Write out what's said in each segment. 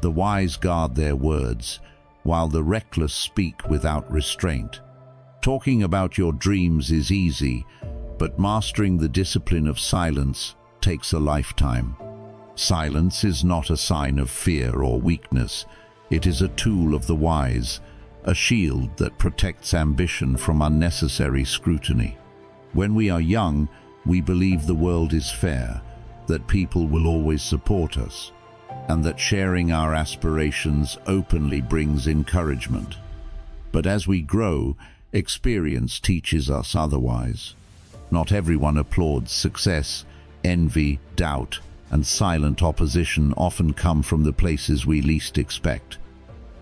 The wise guard their words, while the reckless speak without restraint. Talking about your dreams is easy, but mastering the discipline of silence takes a lifetime. Silence is not a sign of fear or weakness. It is a tool of the wise, a shield that protects ambition from unnecessary scrutiny. When we are young, we believe the world is fair, that people will always support us, and that sharing our aspirations openly brings encouragement. But as we grow, experience teaches us otherwise. Not everyone applauds success. Envy, doubt, and silent opposition often come from the places we least expect.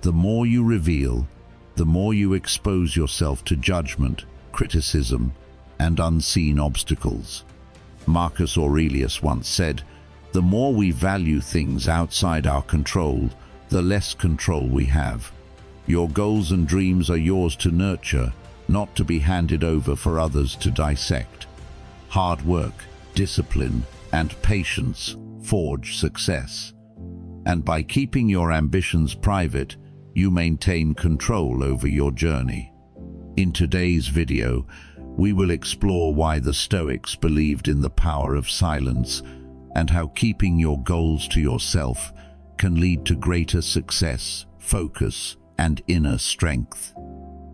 The more you reveal, the more you expose yourself to judgment, criticism, and unseen obstacles. Marcus Aurelius once said, "The more we value things outside our control, the less control we have." Your goals and dreams are yours to nurture, not to be handed over for others to dissect. Hard work, discipline, and patience forge success. And by keeping your ambitions private, you maintain control over your journey. In today's video, we will explore why the Stoics believed in the power of silence and how keeping your goals to yourself can lead to greater success, focus, and inner strength.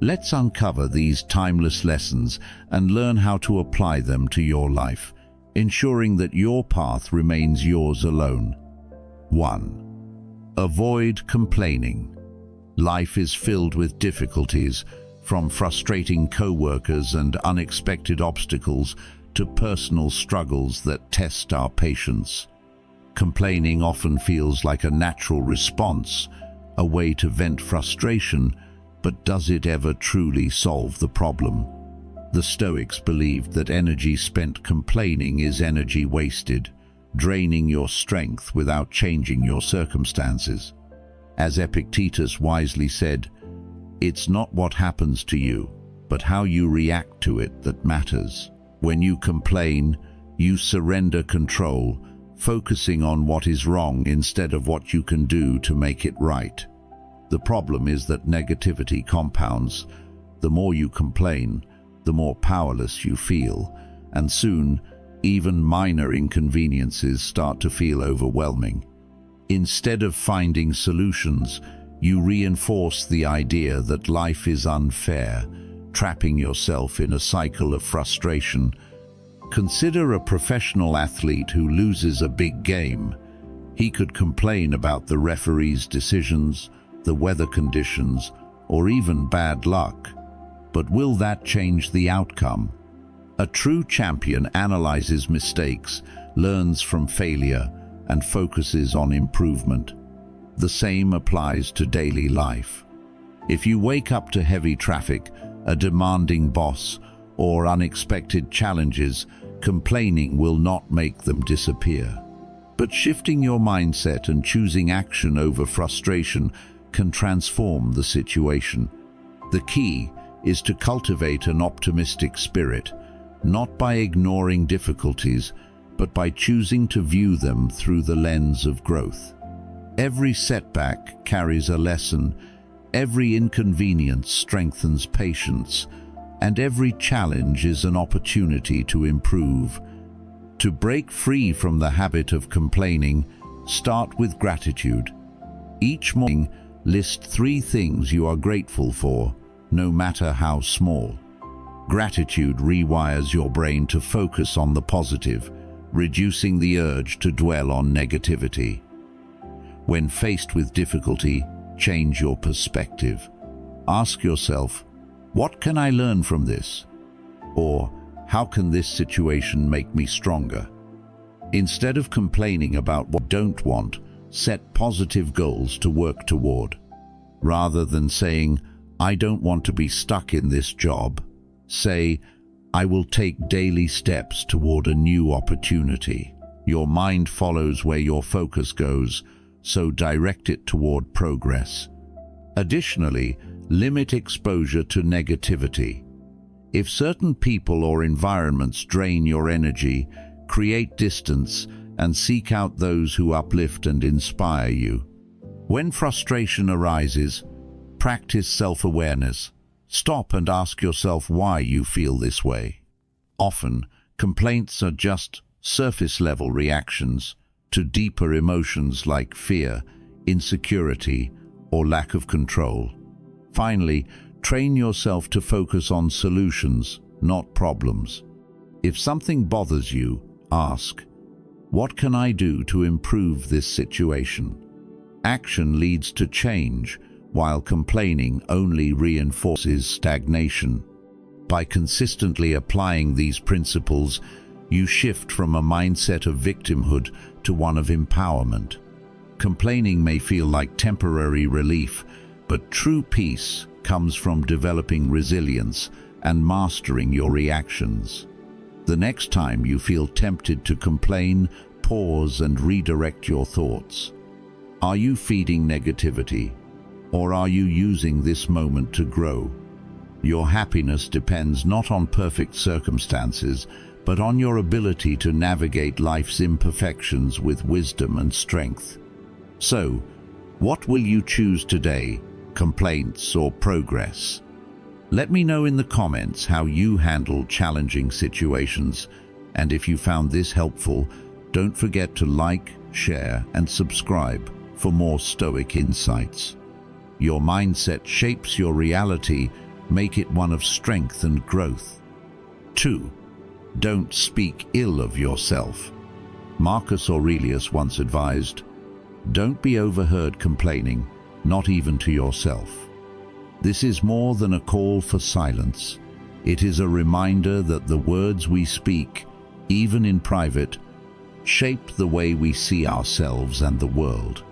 Let's uncover these timeless lessons and learn how to apply them to your life, ensuring that your path remains yours alone. 1. Avoid complaining. Life is filled with difficulties, from frustrating co-workers and unexpected obstacles to personal struggles that test our patience. Complaining often feels like a natural response, a way to vent frustration, but does it ever truly solve the problem? The Stoics believed that energy spent complaining is energy wasted, draining your strength without changing your circumstances. As Epictetus wisely said, "It's not what happens to you, but how you react to it that matters." When you complain, you surrender control, focusing on what is wrong instead of what you can do to make it right. The problem is that negativity compounds. The more you complain, the more powerless you feel, and soon, even minor inconveniences start to feel overwhelming. Instead of finding solutions, you reinforce the idea that life is unfair, trapping yourself in a cycle of frustration. Consider a professional athlete who loses a big game. He could complain about the referee's decisions, the weather conditions, or even bad luck. But will that change the outcome? A true champion analyzes mistakes, learns from failure, and focuses on improvement. The same applies to daily life. If you wake up to heavy traffic, a demanding boss, or unexpected challenges, complaining will not make them disappear. But shifting your mindset and choosing action over frustration can transform the situation. The key is to cultivate an optimistic spirit, not by ignoring difficulties, but by choosing to view them through the lens of growth. Every setback carries a lesson, every inconvenience strengthens patience, and every challenge is an opportunity to improve. To break free from the habit of complaining, start with gratitude. Each morning, list 3 things you are grateful for, no matter how small. Gratitude rewires your brain to focus on the positive, reducing the urge to dwell on negativity. When faced with difficulty, change your perspective. Ask yourself, what can I learn from this? Or, how can this situation make me stronger? Instead of complaining about what you don't want, set positive goals to work toward. Rather than saying, I don't want to be stuck in this job, say, I will take daily steps toward a new opportunity. Your mind follows where your focus goes, so direct it toward progress. Additionally, limit exposure to negativity. If certain people or environments drain your energy, create distance and seek out those who uplift and inspire you. When frustration arises, practice self-awareness. Stop and ask yourself why you feel this way. Often, complaints are just surface-level reactions to deeper emotions like fear, insecurity, or lack of control. Finally, train yourself to focus on solutions, not problems. If something bothers you, ask, "What can I do to improve this situation?" Action leads to change, while complaining only reinforces stagnation. By consistently applying these principles, you shift from a mindset of victimhood to one of empowerment. Complaining may feel like temporary relief, but true peace comes from developing resilience and mastering your reactions. The next time you feel tempted to complain, pause and redirect your thoughts. Are you feeding negativity, or are you using this moment to grow? Your happiness depends not on perfect circumstances, but on your ability to navigate life's imperfections with wisdom and strength. So, what will you choose today, complaints or progress? Let me know in the comments how you handle challenging situations, and if you found this helpful, don't forget to like, share, and subscribe for more Stoic insights. Your mindset shapes your reality. Make it one of strength and growth. 2. Don't speak ill of yourself. Marcus Aurelius once advised, "Don't be overheard complaining, not even to yourself." This is more than a call for silence. It is a reminder that the words we speak, even in private, shape the way we see ourselves and the world.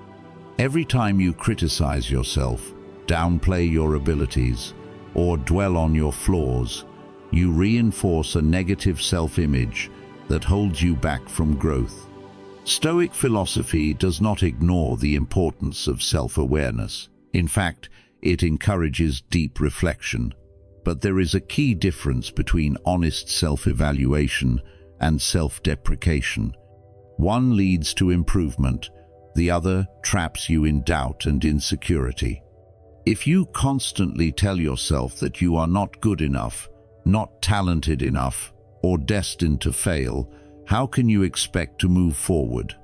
Every time you criticize yourself, downplay your abilities, or dwell on your flaws, you reinforce a negative self-image that holds you back from growth. Stoic philosophy does not ignore the importance of self-awareness. In fact, it encourages deep reflection. But there is a key difference between honest self-evaluation and self-deprecation. One leads to improvement, the other traps you in doubt and insecurity. If you constantly tell yourself that you are not good enough, not talented enough, or destined to fail, how can you expect to move forward?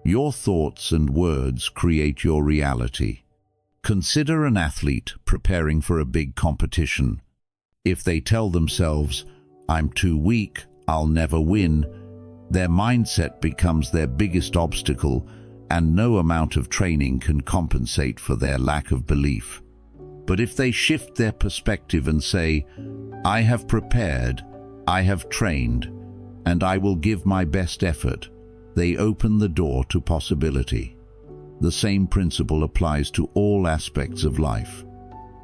Your thoughts and words create your reality. Consider an athlete preparing for a big competition. If they tell themselves, "I'm too weak, I'll never win," their mindset becomes their biggest obstacle, and no amount of training can compensate for their lack of belief. But if they shift their perspective and say, "I have prepared, I have trained, and I will give my best effort," they open the door to possibility. The same principle applies to all aspects of life.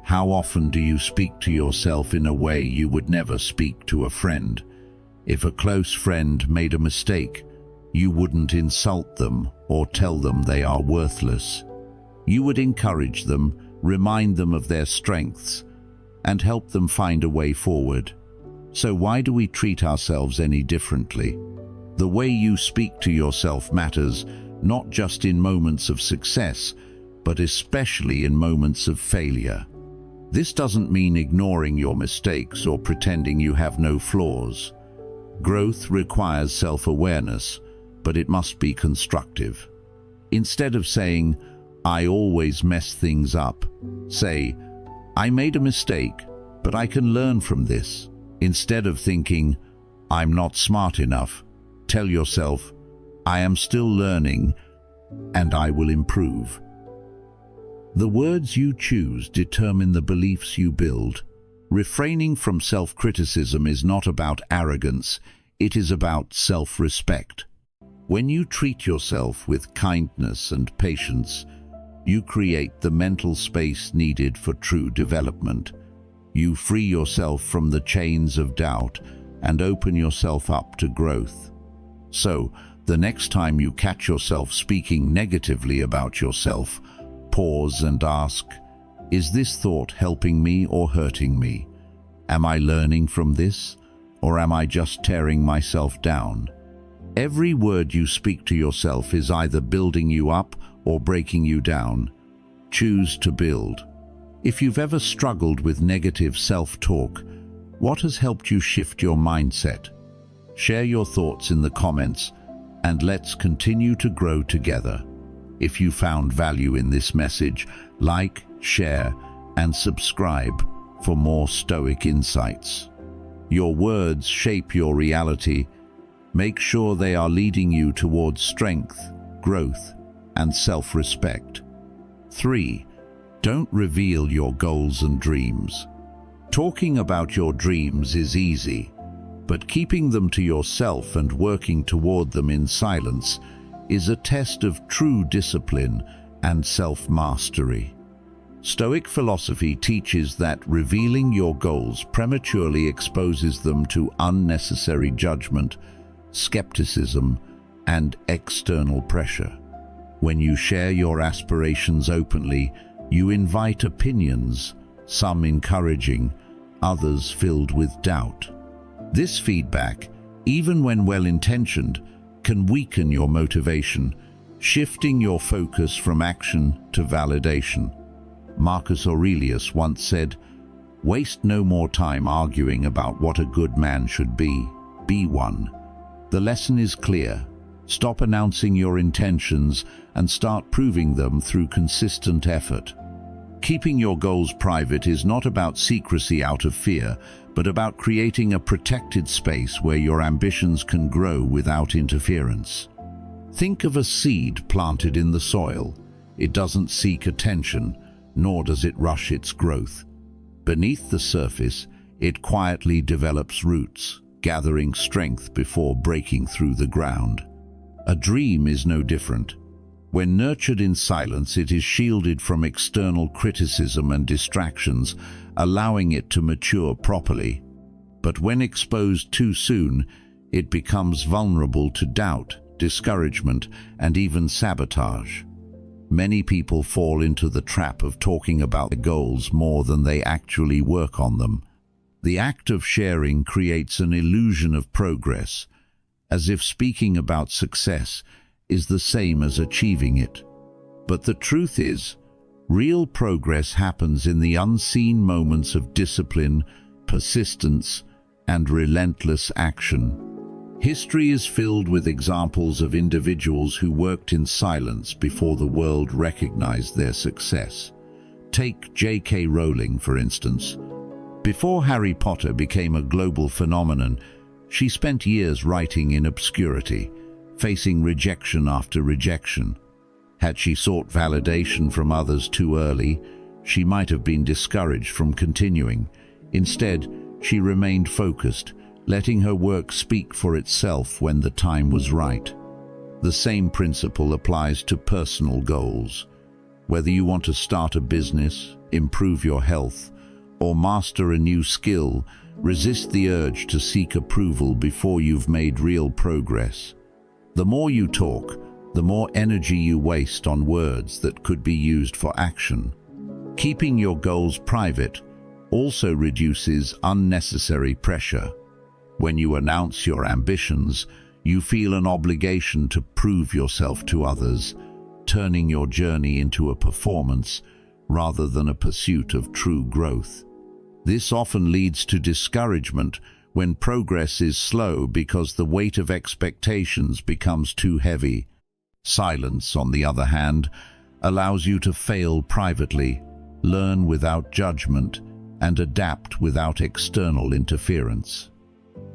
How often do you speak to yourself in a way you would never speak to a friend? If a close friend made a mistake, you wouldn't insult them or tell them they are worthless. You would encourage them, remind them of their strengths, and help them find a way forward. So why do we treat ourselves any differently? The way you speak to yourself matters, not just in moments of success, but especially in moments of failure. This doesn't mean ignoring your mistakes or pretending you have no flaws. Growth requires self-awareness, but it must be constructive. Instead of saying, "I always mess things up," say, "I made a mistake, but I can learn from this." Instead of thinking, "I'm not smart enough," tell yourself, "I am still learning, and I will improve." The words you choose determine the beliefs you build. Refraining from self-criticism is not about arrogance, it is about self-respect. When you treat yourself with kindness and patience, you create the mental space needed for true development. You free yourself from the chains of doubt and open yourself up to growth. So, the next time you catch yourself speaking negatively about yourself, pause and ask, "Is this thought helping me or hurting me? Am I learning from this, or am I just tearing myself down?" Every word you speak to yourself is either building you up or breaking you down. Choose to build. If you've ever struggled with negative self-talk, what has helped you shift your mindset? Share your thoughts in the comments, and let's continue to grow together. If you found value in this message, like, share, and subscribe for more Stoic insights. Your words shape your reality. Make sure they are leading you towards strength, growth, and self-respect. 3. Don't reveal your goals and dreams. Talking about your dreams is easy, but keeping them to yourself and working toward them in silence is a test of true discipline and self-mastery. Stoic philosophy teaches that revealing your goals prematurely exposes them to unnecessary judgment, skepticism, and external pressure. When you share your aspirations openly, you invite opinions, some encouraging, others filled with doubt. This feedback, even when well-intentioned, can weaken your motivation, shifting your focus from action to validation. Marcus Aurelius once said, "Waste no more time arguing about what a good man should be one." The lesson is clear. Stop announcing your intentions and start proving them through consistent effort. Keeping your goals private is not about secrecy out of fear, but about creating a protected space where your ambitions can grow without interference. Think of a seed planted in the soil. It doesn't seek attention, nor does it rush its growth. Beneath the surface, it quietly develops roots, gathering strength before breaking through the ground. A dream is no different. When nurtured in silence, it is shielded from external criticism and distractions, allowing it to mature properly. But when exposed too soon, it becomes vulnerable to doubt, discouragement, and even sabotage. Many people fall into the trap of talking about their goals more than they actually work on them. The act of sharing creates an illusion of progress, as if speaking about success is the same as achieving it. But the truth is, real progress happens in the unseen moments of discipline, persistence, and relentless action. History is filled with examples of individuals who worked in silence before the world recognized their success. Take J.K. Rowling, for instance. Before Harry Potter became a global phenomenon, she spent years writing in obscurity, facing rejection after rejection. Had she sought validation from others too early, she might have been discouraged from continuing. Instead, she remained focused, letting her work speak for itself when the time was right. The same principle applies to personal goals. Whether you want to start a business, improve your health, or master a new skill, resist the urge to seek approval before you've made real progress. The more you talk, the more energy you waste on words that could be used for action. Keeping your goals private also reduces unnecessary pressure. When you announce your ambitions, you feel an obligation to prove yourself to others, turning your journey into a performance rather than a pursuit of true growth. This often leads to discouragement when progress is slow because the weight of expectations becomes too heavy. Silence, on the other hand, allows you to fail privately, learn without judgment, and adapt without external interference.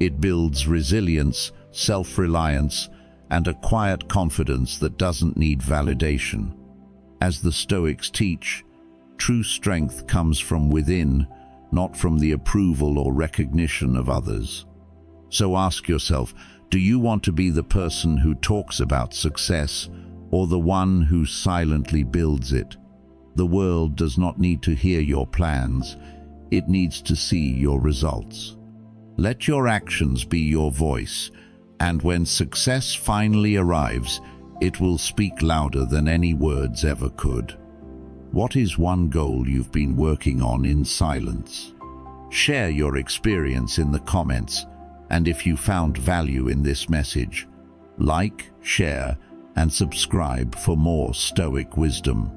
It builds resilience, self-reliance, and a quiet confidence that doesn't need validation. As the Stoics teach, true strength comes from within, not from the approval or recognition of others. So ask yourself, do you want to be the person who talks about success or the one who silently builds it? The world does not need to hear your plans, it needs to see your results. Let your actions be your voice, and when success finally arrives, it will speak louder than any words ever could. What is one goal you've been working on in silence? Share your experience in the comments, and if you found value in this message, like, share, and subscribe for more Stoic wisdom.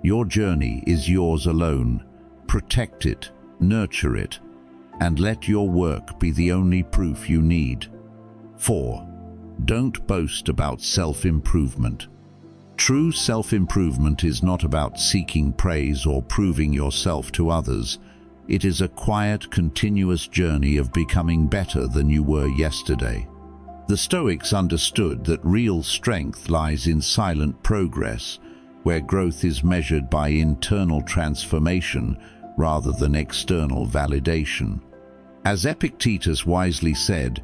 Your journey is yours alone. Protect it, nurture it, and let your work be the only proof you need. 4. Don't boast about self-improvement. True self-improvement is not about seeking praise or proving yourself to others. It is a quiet, continuous journey of becoming better than you were yesterday. The Stoics understood that real strength lies in silent progress, where growth is measured by internal transformation rather than external validation. As Epictetus wisely said,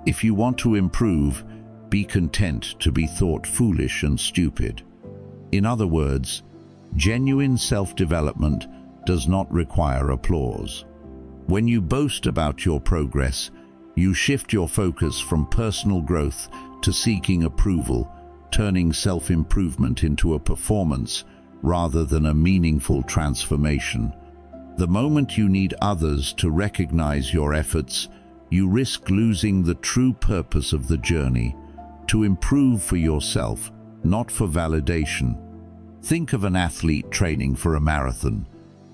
"If you want to improve, be content to be thought foolish and stupid." In other words, genuine self-development does not require applause. When you boast about your progress, you shift your focus from personal growth to seeking approval, turning self-improvement into a performance rather than a meaningful transformation. The moment you need others to recognize your efforts, you risk losing the true purpose of the journey, to improve for yourself, not for validation. Think of an athlete training for a marathon.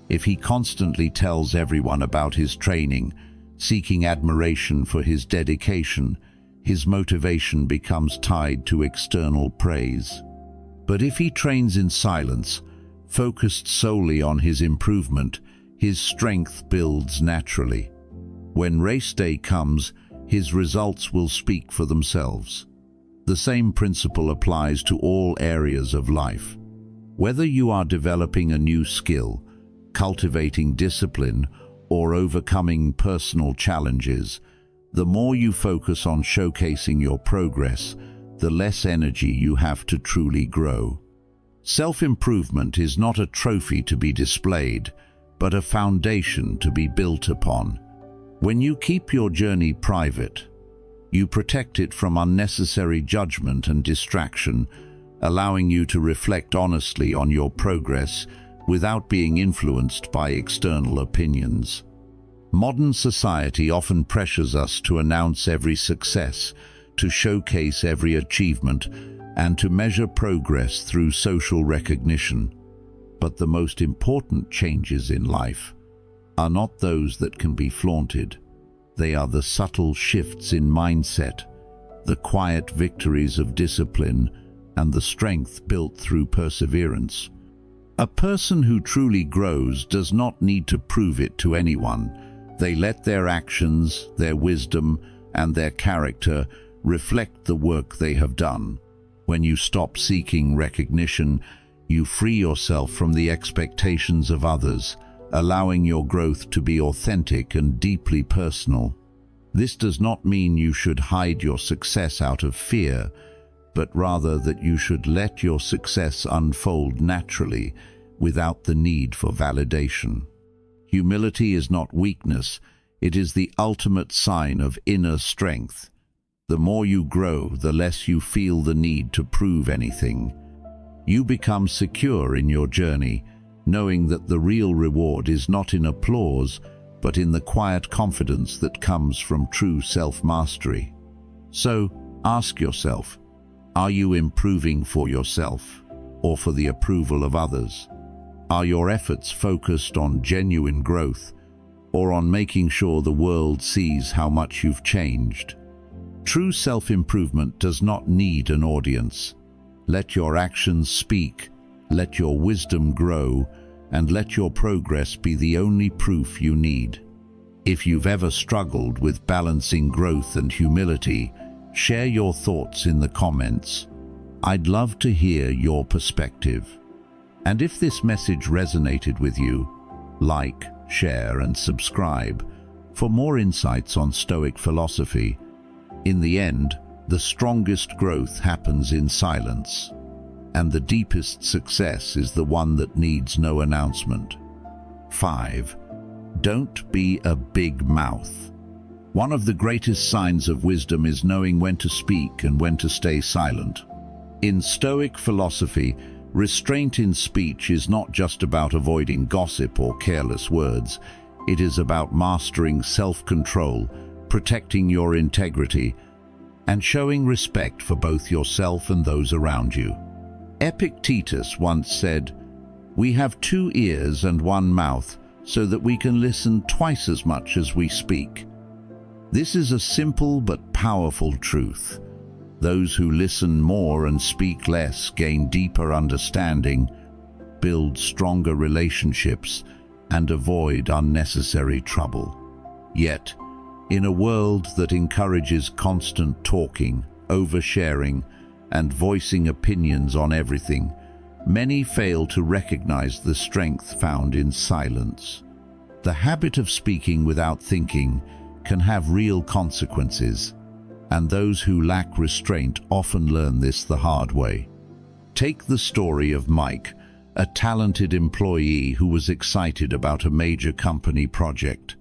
If he constantly tells everyone about his training, seeking admiration for his dedication, his motivation becomes tied to external praise. But if he trains in silence, focused solely on his improvement, his strength builds naturally. When race day comes, his results will speak for themselves. The same principle applies to all areas of life. Whether you are developing a new skill, cultivating discipline, or overcoming personal challenges, the more you focus on showcasing your progress, the less energy you have to truly grow. Self-improvement is not a trophy to be displayed, but a foundation to be built upon. When you keep your journey private, you protect it from unnecessary judgment and distraction, allowing you to reflect honestly on your progress without being influenced by external opinions. Modern society often pressures us to announce every success, to showcase every achievement, and to measure progress through social recognition. But the most important changes in life are not those that can be flaunted. They are the subtle shifts in mindset, the quiet victories of discipline, and the strength built through perseverance. A person who truly grows does not need to prove it to anyone. They let their actions, their wisdom, and their character reflect the work they have done. When you stop seeking recognition, you free yourself from the expectations of others, allowing your growth to be authentic and deeply personal. This does not mean you should hide your success out of fear, but rather that you should let your success unfold naturally, without the need for validation. Humility is not weakness, it is the ultimate sign of inner strength. The more you grow, the less you feel the need to prove anything. You become secure in your journey, knowing that the real reward is not in applause, but in the quiet confidence that comes from true self-mastery. So, ask yourself, are you improving for yourself, or for the approval of others? Are your efforts focused on genuine growth, or on making sure the world sees how much you've changed? True self-improvement does not need an audience. Let your actions speak, let your wisdom grow, and let your progress be the only proof you need. If you've ever struggled with balancing growth and humility, share your thoughts in the comments. I'd love to hear your perspective. And if this message resonated with you, like, share, and subscribe for more insights on Stoic philosophy. In the end, the strongest growth happens in silence, and the deepest success is the one that needs no announcement. 5. Don't be a big mouth. One of the greatest signs of wisdom is knowing when to speak and when to stay silent. In Stoic philosophy, restraint in speech is not just about avoiding gossip or careless words. It is about mastering self-control, protecting your integrity, and showing respect for both yourself and those around you. Epictetus once said, We have 2 ears and 1 mouth so that we can listen twice as much as we speak. This is a simple but powerful truth. Those who listen more and speak less gain deeper understanding, build stronger relationships, and avoid unnecessary trouble. Yet, in a world that encourages constant talking, oversharing, and voicing opinions on everything, many fail to recognize the strength found in silence. The habit of speaking without thinking can have real consequences, and those who lack restraint often learn this the hard way. Take the story of Mike, a talented employee who was excited about a major company project.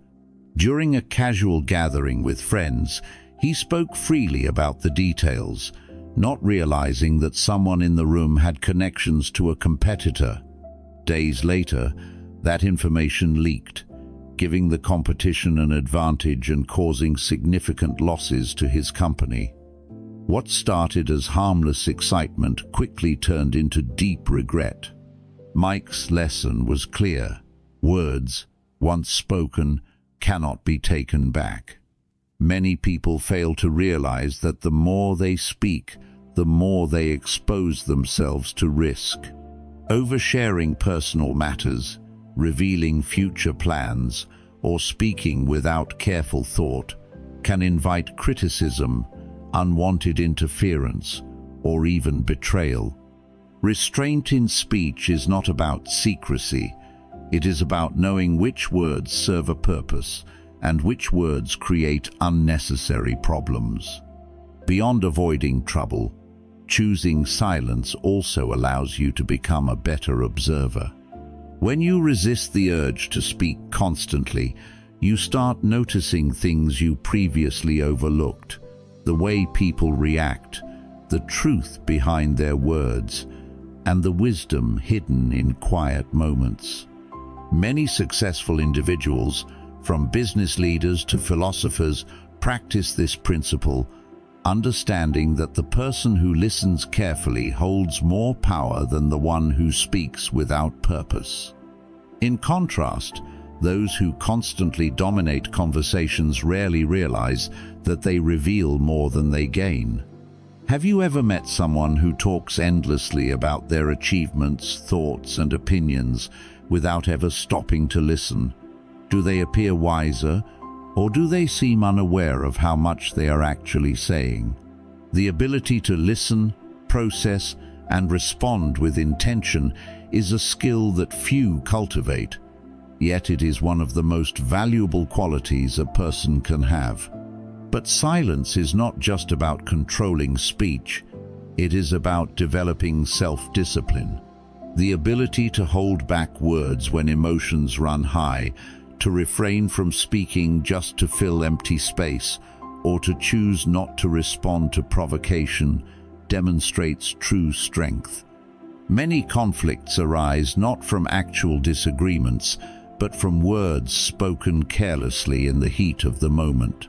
During a casual gathering with friends, he spoke freely about the details, not realizing that someone in the room had connections to a competitor. Days later, that information leaked, giving the competition an advantage and causing significant losses to his company. What started as harmless excitement quickly turned into deep regret. Mike's lesson was clear. Words, once spoken, cannot be taken back. Many people fail to realize that the more they speak, the more they expose themselves to risk. Oversharing personal matters, revealing future plans, or speaking without careful thought can invite criticism, unwanted interference, or even betrayal. Restraint in speech is not about secrecy. It is about knowing which words serve a purpose and which words create unnecessary problems. Beyond avoiding trouble, choosing silence also allows you to become a better observer. When you resist the urge to speak constantly, you start noticing things you previously overlooked, the way people react, the truth behind their words, and the wisdom hidden in quiet moments. Many successful individuals, from business leaders to philosophers, practice this principle, understanding that the person who listens carefully holds more power than the one who speaks without purpose. In contrast, those who constantly dominate conversations rarely realize that they reveal more than they gain. Have you ever met someone who talks endlessly about their achievements, thoughts, and opinions without ever stopping to listen? Do they appear wiser, or do they seem unaware of how much they are actually saying? The ability to listen, process, and respond with intention is a skill that few cultivate, yet it is one of the most valuable qualities a person can have. But silence is not just about controlling speech, it is about developing self-discipline. The ability to hold back words when emotions run high, to refrain from speaking just to fill empty space, or to choose not to respond to provocation, demonstrates true strength. Many conflicts arise not from actual disagreements, but from words spoken carelessly in the heat of the moment.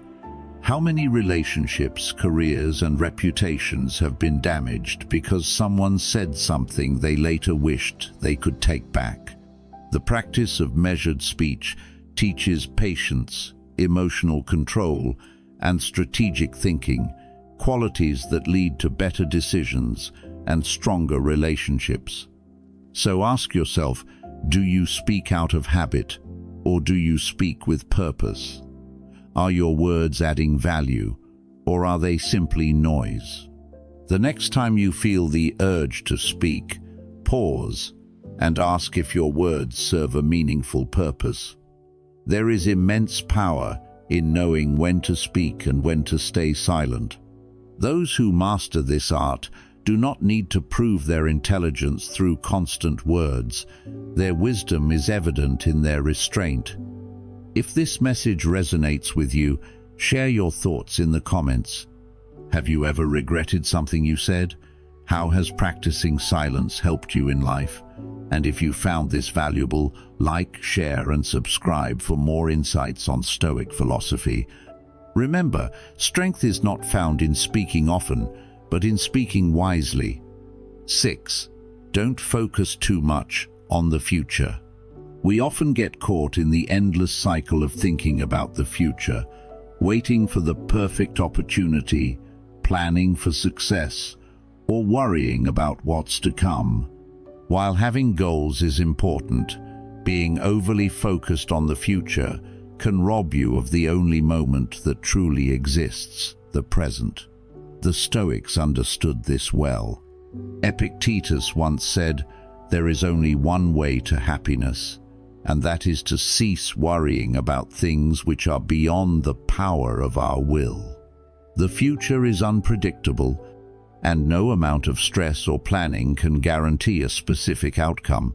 How many relationships, careers, and reputations have been damaged because someone said something they later wished they could take back? The practice of measured speech teaches patience, emotional control, and strategic thinking, qualities that lead to better decisions and stronger relationships. So ask yourself, do you speak out of habit, or do you speak with purpose? Are your words adding value, or are they simply noise? The next time you feel the urge to speak, pause and ask if your words serve a meaningful purpose. There is immense power in knowing when to speak and when to stay silent. Those who master this art do not need to prove their intelligence through constant words. Their wisdom is evident in their restraint. If this message resonates with you, share your thoughts in the comments. Have you ever regretted something you said? How has practicing silence helped you in life? And if you found this valuable, like, share, and subscribe for more insights on Stoic philosophy. Remember, strength is not found in speaking often, but in speaking wisely. 6. Don't focus too much on the future. We often get caught in the endless cycle of thinking about the future, waiting for the perfect opportunity, planning for success, or worrying about what's to come. While having goals is important, being overly focused on the future can rob you of the only moment that truly exists, the present. The Stoics understood this well. Epictetus once said, "There is only one way to happiness, and that is to cease worrying about things which are beyond the power of our will." The future is unpredictable, and no amount of stress or planning can guarantee a specific outcome.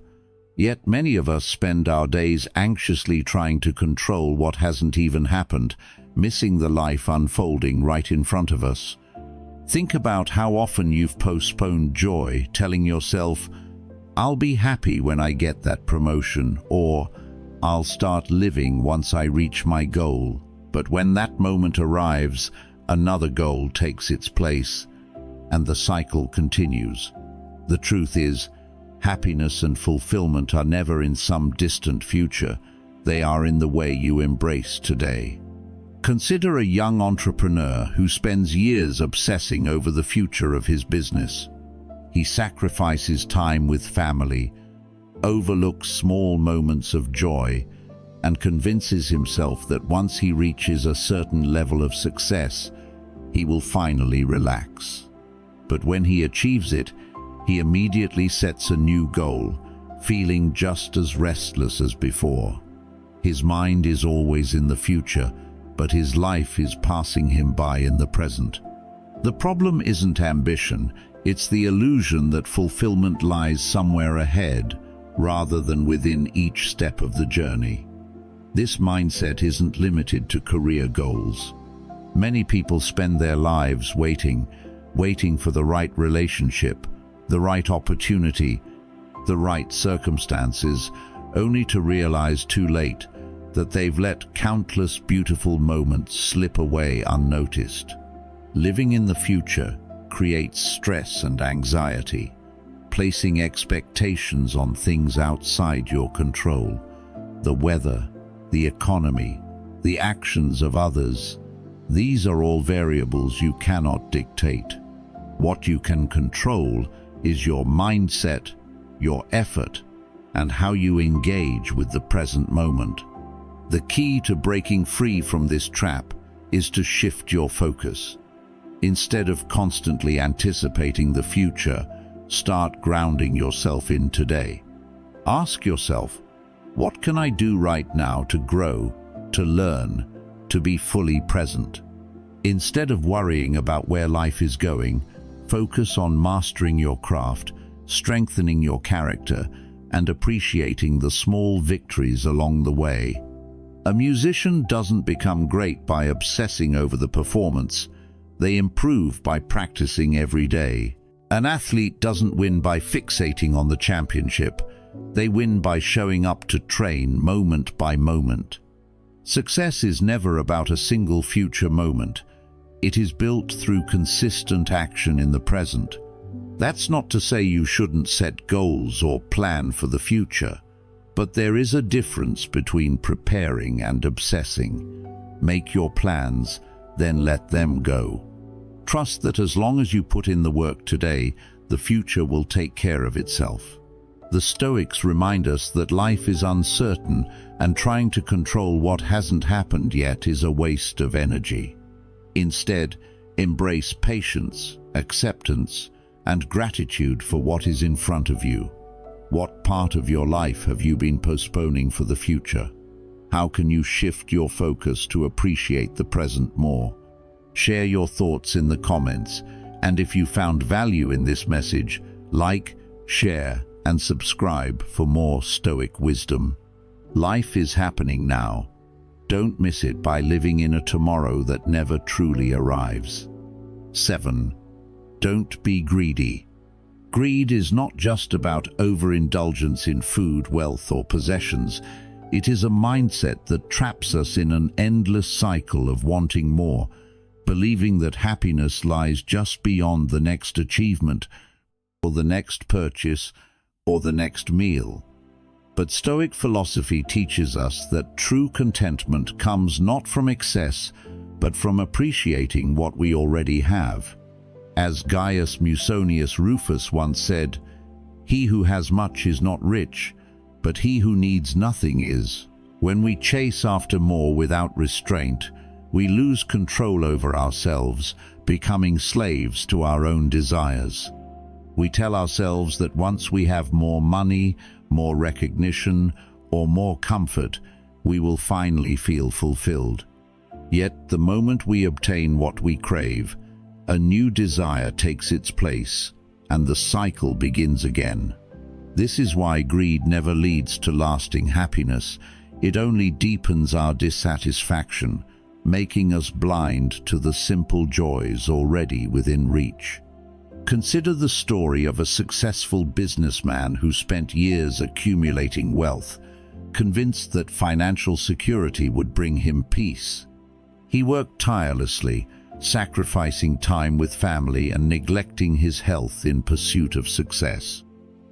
Yet many of us spend our days anxiously trying to control what hasn't even happened, missing the life unfolding right in front of us. Think about how often you've postponed joy, telling yourself, "I'll be happy when I get that promotion," or "I'll start living once I reach my goal." But when that moment arrives, another goal takes its place, and the cycle continues. The truth is, happiness and fulfillment are never in some distant future. They are in the way you embrace today. Consider a young entrepreneur who spends years obsessing over the future of his business. He sacrifices time with family, overlooks small moments of joy, and convinces himself that once he reaches a certain level of success, he will finally relax. But when he achieves it, he immediately sets a new goal, feeling just as restless as before. His mind is always in the future, but his life is passing him by in the present. The problem isn't ambition, it's the illusion that fulfillment lies somewhere ahead, rather than within each step of the journey. This mindset isn't limited to career goals. Many people spend their lives waiting for the right relationship, the right opportunity, the right circumstances, only to realize too late that they've let countless beautiful moments slip away unnoticed. Living in the future creates stress and anxiety, placing expectations on things outside your control. The weather, the economy, the actions of others, these are all variables you cannot dictate. What you can control is your mindset, your effort, and how you engage with the present moment. The key to breaking free from this trap is to shift your focus. Instead of constantly anticipating the future, start grounding yourself in today. Ask yourself, what can I do right now to grow, to learn, to be fully present? Instead of worrying about where life is going, focus on mastering your craft, strengthening your character, and appreciating the small victories along the way. A musician doesn't become great by obsessing over the performance. They improve by practicing every day. An athlete doesn't win by fixating on the championship. They win by showing up to train moment by moment. Success is never about a single future moment. It is built through consistent action in the present. That's not to say you shouldn't set goals or plan for the future, but there is a difference between preparing and obsessing. Make your plans, then let them go. Trust that as long as you put in the work today, the future will take care of itself. The Stoics remind us that life is uncertain, and trying to control what hasn't happened yet is a waste of energy. Instead, embrace patience, acceptance, and gratitude for what is in front of you. What part of your life have you been postponing for the future? How can you shift your focus to appreciate the present more? Share your thoughts in the comments, and if you found value in this message, like, share, and subscribe for more Stoic wisdom. Life is happening now. Don't miss it by living in a tomorrow that never truly arrives. 7. Don't be greedy. Greed is not just about overindulgence in food, wealth, or possessions. It is a mindset that traps us in an endless cycle of wanting more, believing that happiness lies just beyond the next achievement, or the next purchase, or the next meal. But Stoic philosophy teaches us that true contentment comes not from excess, but from appreciating what we already have. As Gaius Musonius Rufus once said, "He who has much is not rich, but he who needs nothing is." When we chase after more without restraint, we lose control over ourselves, becoming slaves to our own desires. We tell ourselves that once we have more money, more recognition, or more comfort, we will finally feel fulfilled. Yet the moment we obtain what we crave, a new desire takes its place, and the cycle begins again. This is why greed never leads to lasting happiness. It only deepens our dissatisfaction, making us blind to the simple joys already within reach. Consider the story of a successful businessman who spent years accumulating wealth, convinced that financial security would bring him peace. He worked tirelessly, sacrificing time with family and neglecting his health in pursuit of success.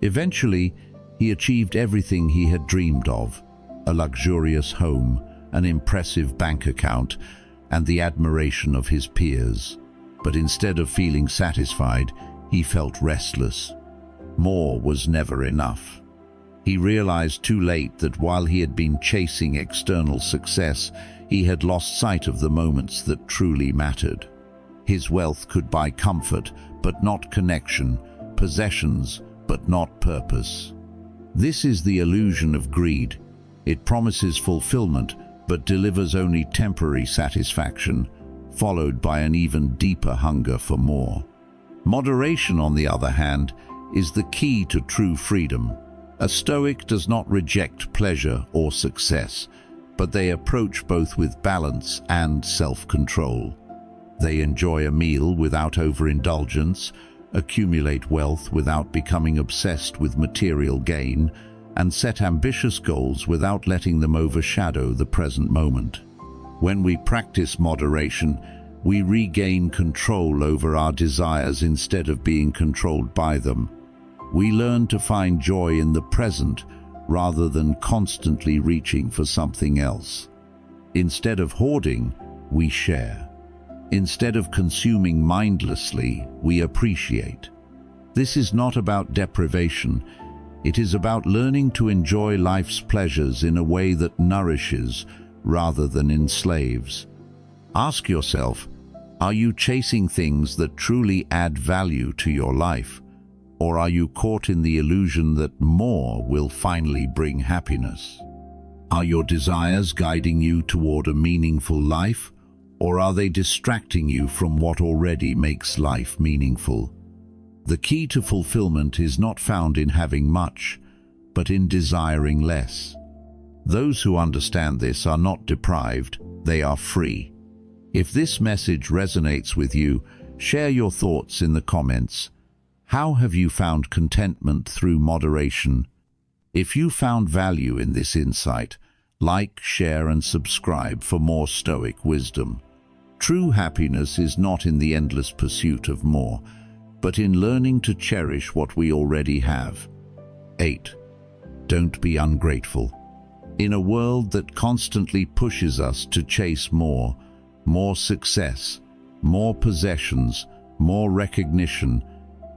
Eventually, he achieved everything he had dreamed of: a luxurious home, an impressive bank account, and the admiration of his peers. But instead of feeling satisfied, he felt restless. More was never enough. He realized too late that while he had been chasing external success, he had lost sight of the moments that truly mattered. His wealth could buy comfort, but not connection, possessions, but not purpose. This is the illusion of greed. It promises fulfillment, but delivers only temporary satisfaction, followed by an even deeper hunger for more. Moderation, on the other hand, is the key to true freedom. A Stoic does not reject pleasure or success, but they approach both with balance and self-control. They enjoy a meal without overindulgence, accumulate wealth without becoming obsessed with material gain, and set ambitious goals without letting them overshadow the present moment. When we practice moderation, we regain control over our desires instead of being controlled by them. We learn to find joy in the present rather than constantly reaching for something else. Instead of hoarding, we share. Instead of consuming mindlessly, we appreciate. This is not about deprivation. It is about learning to enjoy life's pleasures in a way that nourishes rather than enslaves. Ask yourself, are you chasing things that truly add value to your life? Or are you caught in the illusion that more will finally bring happiness? Are your desires guiding you toward a meaningful life, or are they distracting you from what already makes life meaningful? The key to fulfillment is not found in having much, but in desiring less. Those who understand this are not deprived, they are free. If this message resonates with you, share your thoughts in the comments. How have you found contentment through moderation? If you found value in this insight, like, share, and subscribe for more Stoic wisdom. True happiness is not in the endless pursuit of more, but in learning to cherish what we already have. 8. Don't be ungrateful. In a world that constantly pushes us to chase more success, more possessions, more recognition,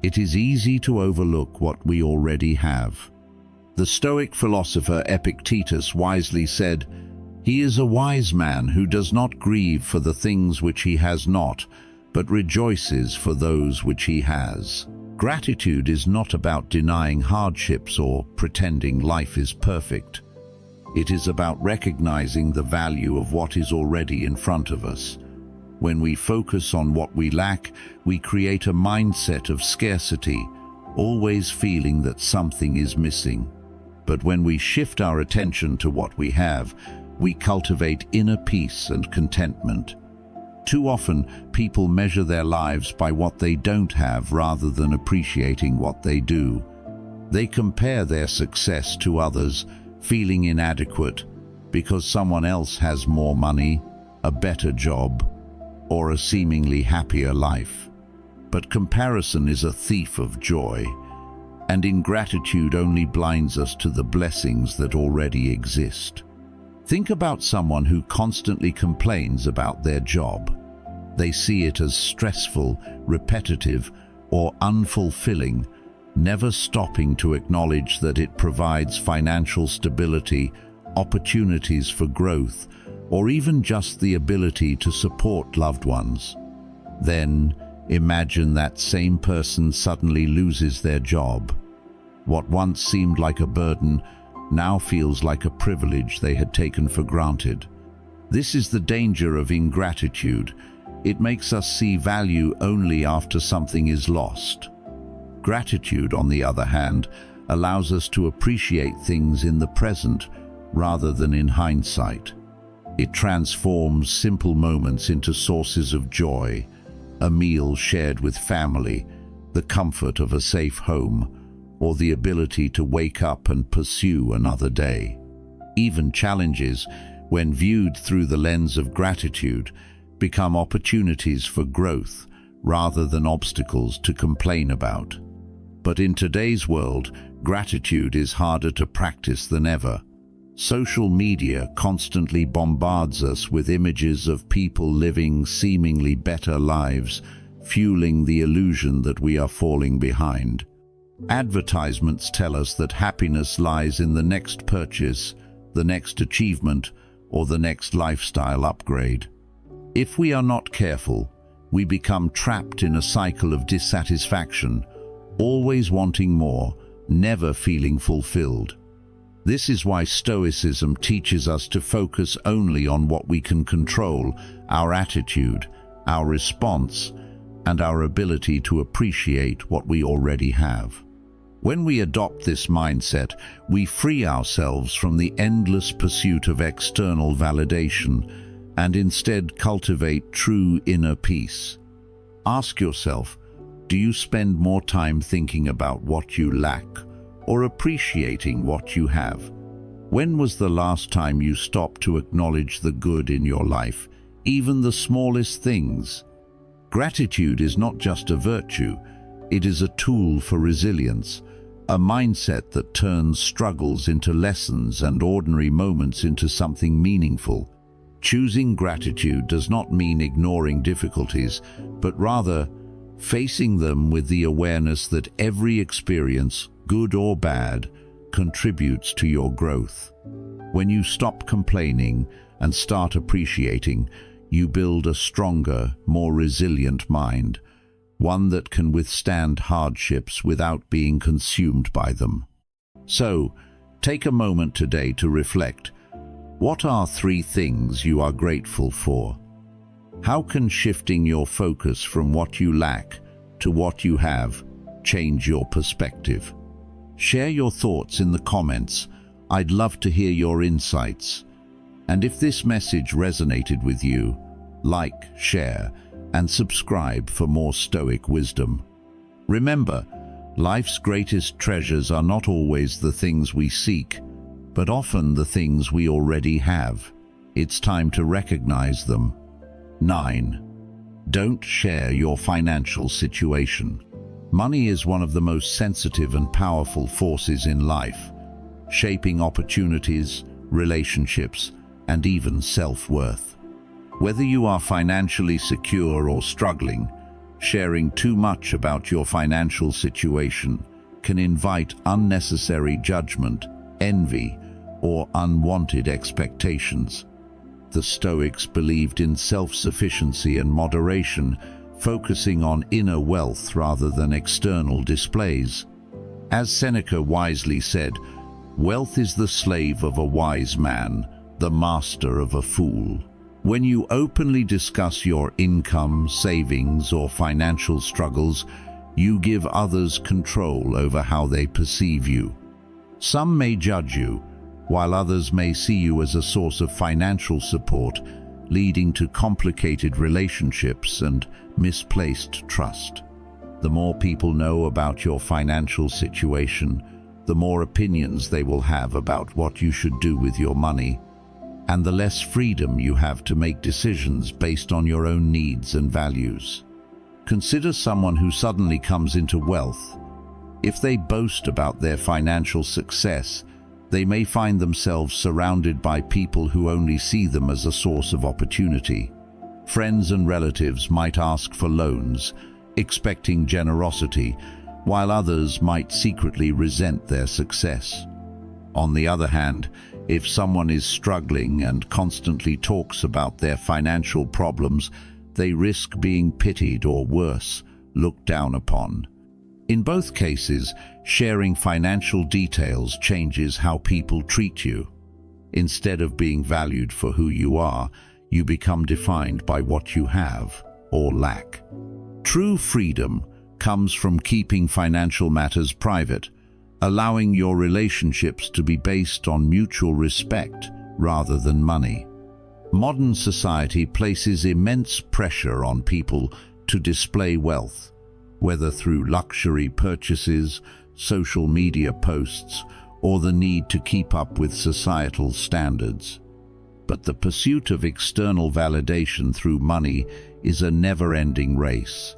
it is easy to overlook what we already have. The Stoic philosopher Epictetus wisely said, "He is a wise man who does not grieve for the things which he has not, but rejoices for those which he has." Gratitude is not about denying hardships or pretending life is perfect. It is about recognizing the value of what is already in front of us. When we focus on what we lack, we create a mindset of scarcity, always feeling that something is missing. But when we shift our attention to what we have, we cultivate inner peace and contentment. Too often, people measure their lives by what they don't have rather than appreciating what they do. They compare their success to others, feeling inadequate because someone else has more money, a better job, or a seemingly happier life. But comparison is a thief of joy. and ingratitude only blinds us to the blessings that already exist. Think about someone who constantly complains about their job. They see it as stressful, repetitive, or unfulfilling, never stopping to acknowledge that it provides financial stability, opportunities for growth, or even just the ability to support loved ones. Then, imagine that same person suddenly loses their job. What once seemed like a burden now feels like a privilege they had taken for granted. This is the danger of ingratitude. It makes us see value only after something is lost. Gratitude, on the other hand, allows us to appreciate things in the present rather than in hindsight. It transforms simple moments into sources of joy, a meal shared with family, the comfort of a safe home, or the ability to wake up and pursue another day. Even challenges, when viewed through the lens of gratitude, become opportunities for growth rather than obstacles to complain about. But in today's world, gratitude is harder to practice than ever. Social media constantly bombards us with images of people living seemingly better lives, fueling the illusion that we are falling behind. Advertisements tell us that happiness lies in the next purchase, the next achievement, or the next lifestyle upgrade. If we are not careful, we become trapped in a cycle of dissatisfaction, always wanting more, never feeling fulfilled. This is why Stoicism teaches us to focus only on what we can control, our attitude, our response, and our ability to appreciate what we already have. When we adopt this mindset, we free ourselves from the endless pursuit of external validation and instead cultivate true inner peace. Ask yourself, do you spend more time thinking about what you lack or appreciating what you have? When was the last time you stopped to acknowledge the good in your life, even the smallest things? Gratitude is not just a virtue, it is a tool for resilience, a mindset that turns struggles into lessons and ordinary moments into something meaningful. Choosing gratitude does not mean ignoring difficulties, but rather facing them with the awareness that every experience, good or bad, contributes to your growth. When you stop complaining and start appreciating, you build a stronger, more resilient mind, one that can withstand hardships without being consumed by them. So, take a moment today to reflect. What are 3 things you are grateful for? How can shifting your focus from what you lack to what you have change your perspective? Share your thoughts in the comments. I'd love to hear your insights. And if this message resonated with you, like, share, and subscribe for more Stoic wisdom. Remember, life's greatest treasures are not always the things we seek, but often the things we already have. It's time to recognize them. 9. Don't share your financial situation. Money is one of the most sensitive and powerful forces in life, shaping opportunities, relationships, and even self-worth. Whether you are financially secure or struggling, sharing too much about your financial situation can invite unnecessary judgment, envy, or unwanted expectations. The Stoics believed in self-sufficiency and moderation, focusing on inner wealth rather than external displays. As Seneca wisely said, "Wealth is the slave of a wise man, the master of a fool." When you openly discuss your income, savings, or financial struggles, you give others control over how they perceive you. Some may judge you, while others may see you as a source of financial support, leading to complicated relationships and misplaced trust. The more people know about your financial situation, the more opinions they will have about what you should do with your money, and the less freedom you have to make decisions based on your own needs and values. Consider someone who suddenly comes into wealth. If they boast about their financial success, they may find themselves surrounded by people who only see them as a source of opportunity. Friends and relatives might ask for loans, expecting generosity, while others might secretly resent their success. On the other hand, if someone is struggling and constantly talks about their financial problems, they risk being pitied or worse, looked down upon. In both cases, sharing financial details changes how people treat you. Instead of being valued for who you are, you become defined by what you have or lack. True freedom comes from keeping financial matters private, allowing your relationships to be based on mutual respect rather than money. Modern society places immense pressure on people to display wealth, whether through luxury purchases, social media posts, or the need to keep up with societal standards. But the pursuit of external validation through money is a never-ending race.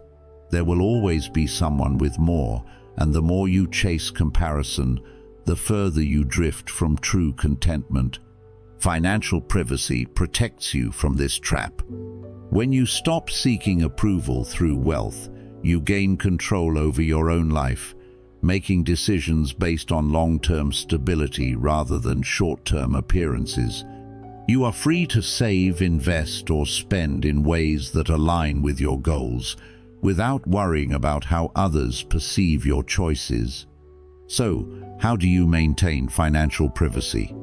There will always be someone with more, and the more you chase comparison, the further you drift from true contentment. Financial privacy protects you from this trap. When you stop seeking approval through wealth, you gain control over your own life, making decisions based on long-term stability rather than short-term appearances. You are free to save, invest, or spend in ways that align with your goals, without worrying about how others perceive your choices. So, how do you maintain financial privacy?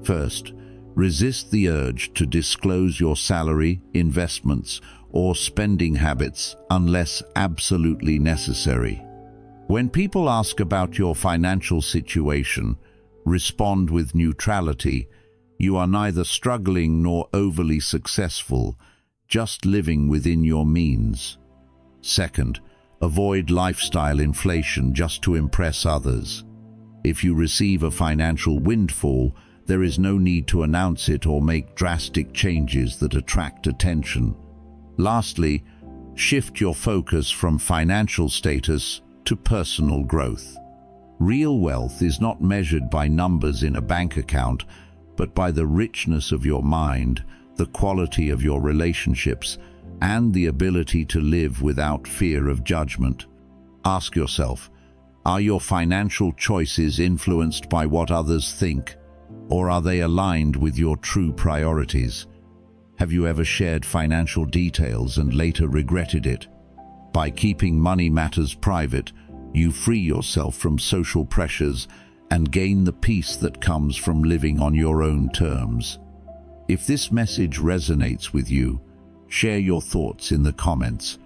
First, resist the urge to disclose your salary, investments, or spending habits unless absolutely necessary. When people ask about your financial situation, respond with neutrality. You are neither struggling nor overly successful, just living within your means. Second, avoid lifestyle inflation just to impress others. If you receive a financial windfall, there is no need to announce it or make drastic changes that attract attention. Lastly, shift your focus from financial status to personal growth. Real wealth is not measured by numbers in a bank account, but by the richness of your mind, the quality of your relationships, and the ability to live without fear of judgment. Ask yourself, are your financial choices influenced by what others think, or are they aligned with your true priorities? Have you ever shared financial details and later regretted it? By keeping money matters private, you free yourself from social pressures and gain the peace that comes from living on your own terms. If this message resonates with you, share your thoughts in the comments.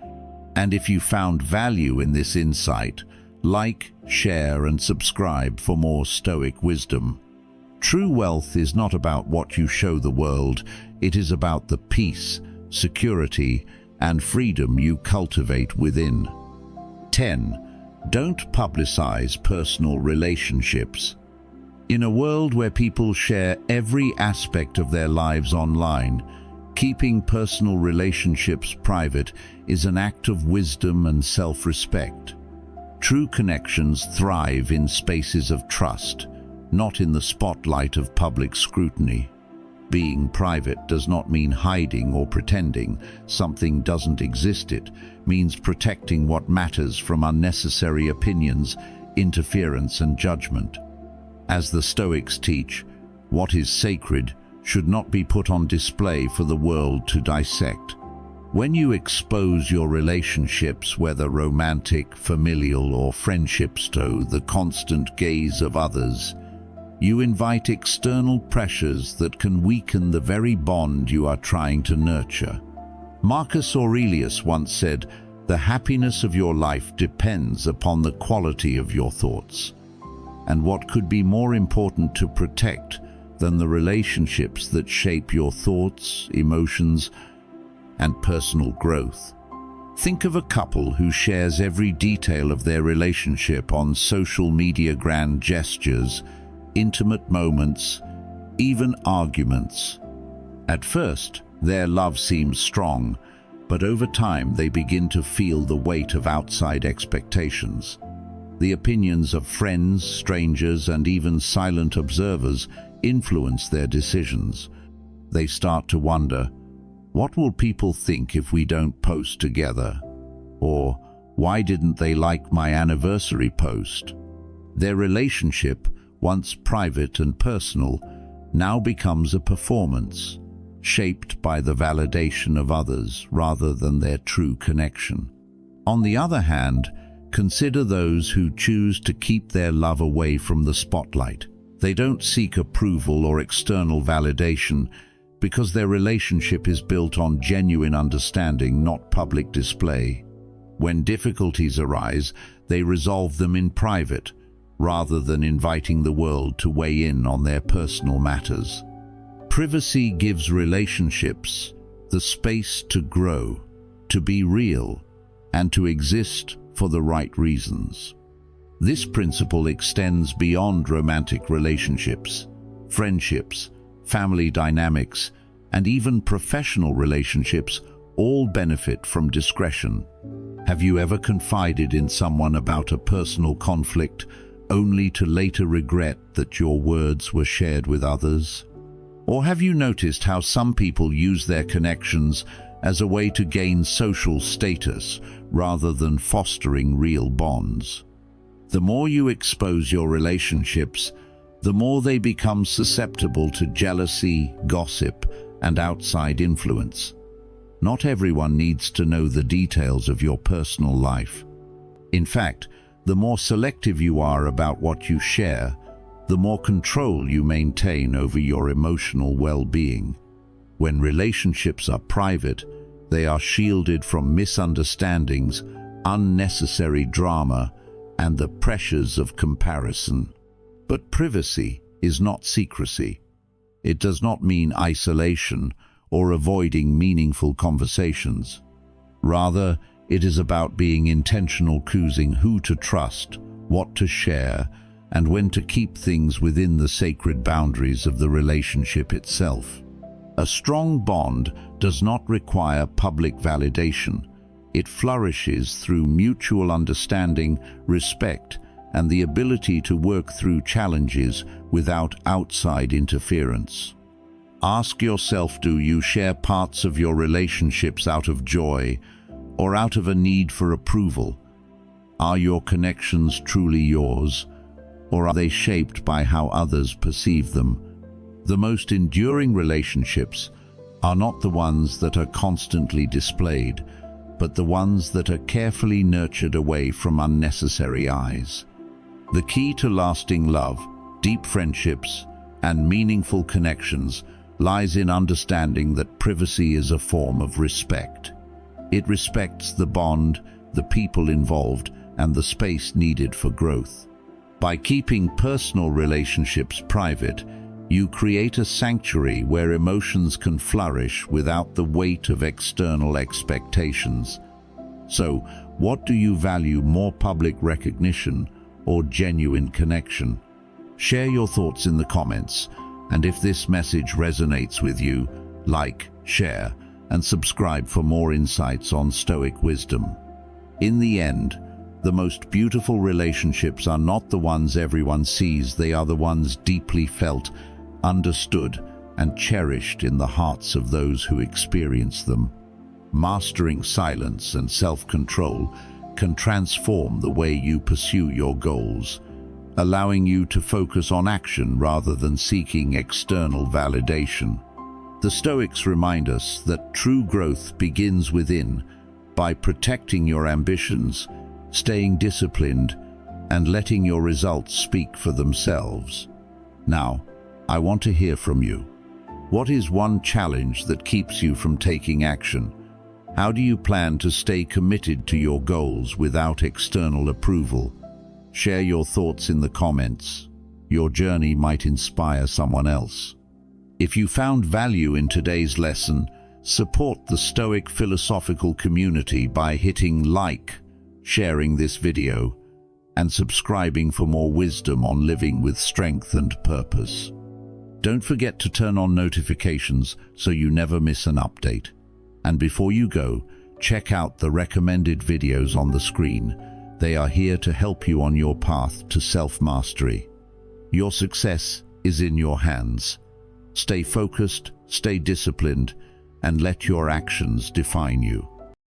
And if you found value in this insight, like, share, and subscribe for more Stoic wisdom. True wealth is not about what you show the world, it is about the peace, security, and freedom you cultivate within. 10. Don't publicize personal relationships. In a world where people share every aspect of their lives online, keeping personal relationships private is an act of wisdom and self-respect. True connections thrive in spaces of trust, not in the spotlight of public scrutiny. Being private does not mean hiding or pretending something doesn't exist. It means protecting what matters from unnecessary opinions, interference, and judgment. As the Stoics teach, what is sacred should not be put on display for the world to dissect. When you expose your relationships, whether romantic, familial, or friendships, to the constant gaze of others, you invite external pressures that can weaken the very bond you are trying to nurture. Marcus Aurelius once said, "The happiness of your life depends upon the quality of your thoughts." And what could be more important to protect than the relationships that shape your thoughts, emotions, and personal growth? Think of a couple who shares every detail of their relationship on social media, grand gestures, intimate moments, even arguments. At first, their love seems strong, but over time they begin to feel the weight of outside expectations. The opinions of friends, strangers, and even silent observers influence their decisions. They start to wonder, what will people think if we don't post together? Or, why didn't they like my anniversary post? Their relationship, once private and personal, now becomes a performance, shaped by the validation of others rather than their true connection. On the other hand, consider those who choose to keep their love away from the spotlight. They don't seek approval or external validation because their relationship is built on genuine understanding, not public display. When difficulties arise, they resolve them in private, rather than inviting the world to weigh in on their personal matters. Privacy gives relationships the space to grow, to be real, and to exist for the right reasons. This principle extends beyond romantic relationships. Friendships, family dynamics, and even professional relationships all benefit from discretion. Have you ever confided in someone about a personal conflict only to later regret that your words were shared with others? Or have you noticed how some people use their connections as a way to gain social status rather than fostering real bonds? The more you expose your relationships, the more they become susceptible to jealousy, gossip, and outside influence. Not everyone needs to know the details of your personal life. In fact, the more selective you are about what you share, the more control you maintain over your emotional well-being. When relationships are private, they are shielded from misunderstandings, unnecessary drama, and the pressures of comparison. But privacy is not secrecy. It does not mean isolation or avoiding meaningful conversations. Rather, it is about being intentional, choosing who to trust, what to share, and when to keep things within the sacred boundaries of the relationship itself. A strong bond does not require public validation. It flourishes through mutual understanding, respect, and the ability to work through challenges without outside interference. Ask yourself, do you share parts of your relationships out of joy or out of a need for approval? Are your connections truly yours, or are they shaped by how others perceive them? The most enduring relationships are not the ones that are constantly displayed, but the ones that are carefully nurtured away from unnecessary eyes. The key to lasting love, deep friendships, and meaningful connections lies in understanding that privacy is a form of respect. It respects the bond, the people involved, and the space needed for growth. By keeping personal relationships private, you create a sanctuary where emotions can flourish without the weight of external expectations. So, what do you value more, public recognition or genuine connection? Share your thoughts in the comments, and if this message resonates with you, like, share, and subscribe for more insights on Stoic wisdom. In the end, the most beautiful relationships are not the ones everyone sees, they are the ones deeply felt, understood, and cherished in the hearts of those who experience them. Mastering silence and self-control can transform the way you pursue your goals, allowing you to focus on action rather than seeking external validation. The Stoics remind us that true growth begins within, by protecting your ambitions, staying disciplined, and letting your results speak for themselves. Now, I want to hear from you. What is one challenge that keeps you from taking action? How do you plan to stay committed to your goals without external approval? Share your thoughts in the comments. Your journey might inspire someone else. If you found value in today's lesson, support the Stoic philosophical community by hitting like, sharing this video, and subscribing for more wisdom on living with strength and purpose. Don't forget to turn on notifications so you never miss an update. And before you go, check out the recommended videos on the screen. They are here to help you on your path to self-mastery. Your success is in your hands. Stay focused, stay disciplined, and let your actions define you.